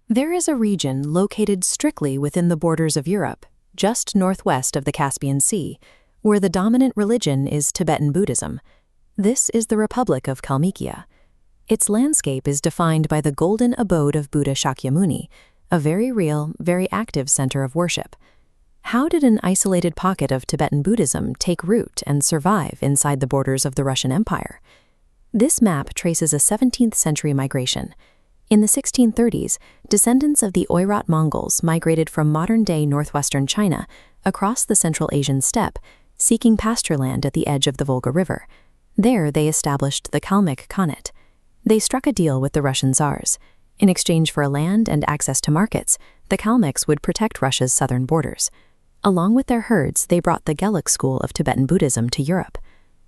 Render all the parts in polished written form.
There is a region located strictly within the borders of Europe, just northwest of the Caspian Sea, where the dominant religion is Tibetan Buddhism. This is the Republic of Kalmykia. Its landscape is defined by the Golden Abode of Buddha Shakyamuni, a very real, very active center of worship. How did an isolated pocket of Tibetan Buddhism take root and survive inside the borders of the Russian Empire? This map traces a 17th century migration. In the 1630s, descendants of the Oirat Mongols migrated from modern-day northwestern China across the Central Asian steppe, seeking pasture land at the edge of the Volga River. There they established the Kalmyk Khanate. They struck a deal with the Russian Tsars. In exchange for land and access to markets, the Kalmyks would protect Russia's southern borders. Along with their herds, they brought the Gelug school of Tibetan Buddhism to Europe.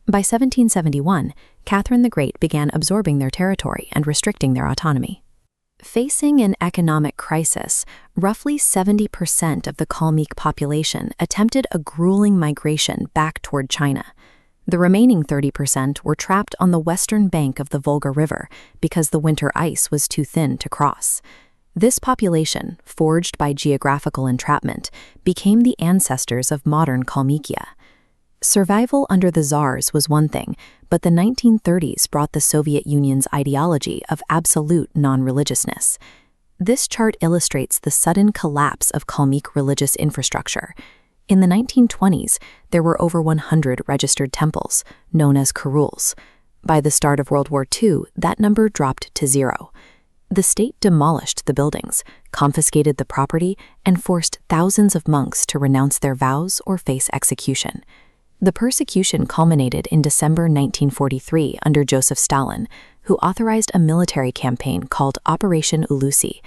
By 1771, Catherine the Great began absorbing their territory and restricting their autonomy. Facing an economic crisis, roughly 70% of the Kalmyk population attempted a grueling migration back toward China. The remaining 30% were trapped on the western bank of the Volga River because the winter ice was too thin to cross. This population, forged by geographical entrapment, became the ancestors of modern Kalmykia. Survival under the Tsars was one thing, but the 1930s brought the Soviet Union's ideology of absolute non-religiousness. This chart illustrates the sudden collapse of Kalmyk religious infrastructure. In the 1920s, there were over 100 registered temples, known as kuruls. By the start of World War II, that number dropped to 0. The state demolished the buildings, confiscated the property, and forced thousands of monks to renounce their vows or face execution. The persecution culminated in December 1943 under Joseph Stalin, who authorized a military campaign called Operation Ulusi.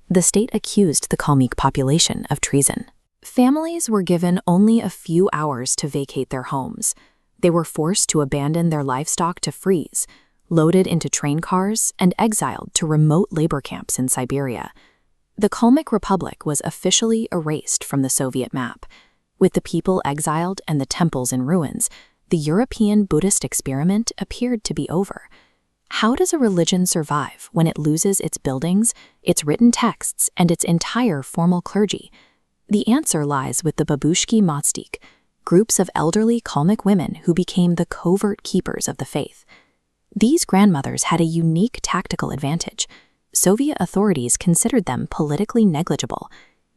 The state accused the Kalmyk population of treason. Families were given only a few hours to vacate their homes. They were forced to abandon their livestock to freeze, loaded into train cars, and exiled to remote labor camps in Siberia. The Kalmyk Republic was officially erased from the Soviet map. With the people exiled and the temples in ruins, the European Buddhist experiment appeared to be over. How does a religion survive when it loses its buildings, its written texts, and its entire formal clergy? The answer lies with the babushki motstik, groups of elderly Kalmyk women who became the covert keepers of the faith. These grandmothers had a unique tactical advantage. Soviet authorities considered them politically negligible.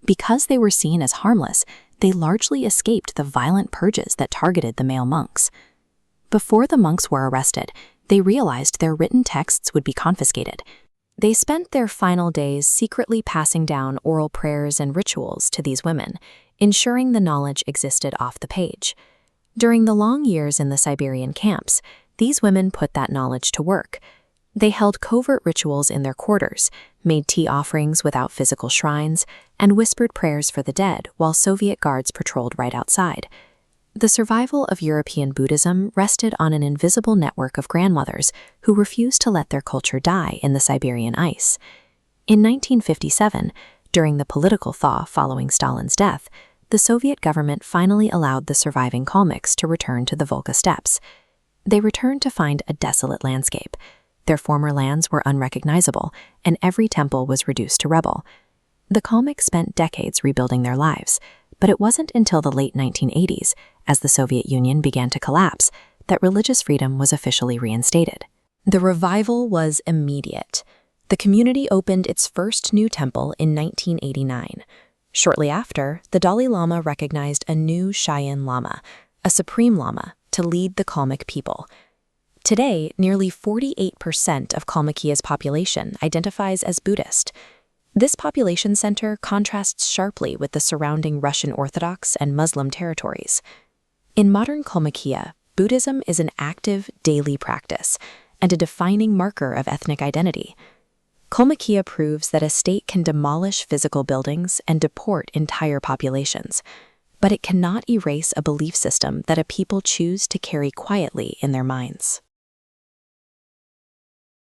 Because they were seen as harmless, they largely escaped the violent purges that targeted the male monks. Before the monks were arrested, they realized their written texts would be confiscated. They spent their final days secretly passing down oral prayers and rituals to these women, ensuring the knowledge existed off the page. During the long years in the Siberian camps, these women put that knowledge to work. They held covert rituals in their quarters, made tea offerings without physical shrines, and whispered prayers for the dead while Soviet guards patrolled right outside. The survival of European Buddhism rested on an invisible network of grandmothers who refused to let their culture die in the Siberian ice. In 1957, during the political thaw following Stalin's death, the Soviet government finally allowed the surviving Kalmyks to return to the Volga steppes. They returned to find a desolate landscape. Their former lands were unrecognizable, and every temple was reduced to rubble. The Kalmyks spent decades rebuilding their lives, but it wasn't until the late 1980s, as the Soviet Union began to collapse, that religious freedom was officially reinstated. The revival was immediate. The community opened its first new temple in 1989. Shortly after, the Dalai Lama recognized a new Cheyenne Lama, a supreme Lama, to lead the Kalmyk people. Today, nearly 48% of Kalmykia's population identifies as Buddhist. This population center contrasts sharply with the surrounding Russian Orthodox and Muslim territories. In modern Kalmykia, Buddhism is an active, daily practice and a defining marker of ethnic identity. Kalmykia proves that a state can demolish physical buildings and deport entire populations, but it cannot erase a belief system that a people choose to carry quietly in their minds.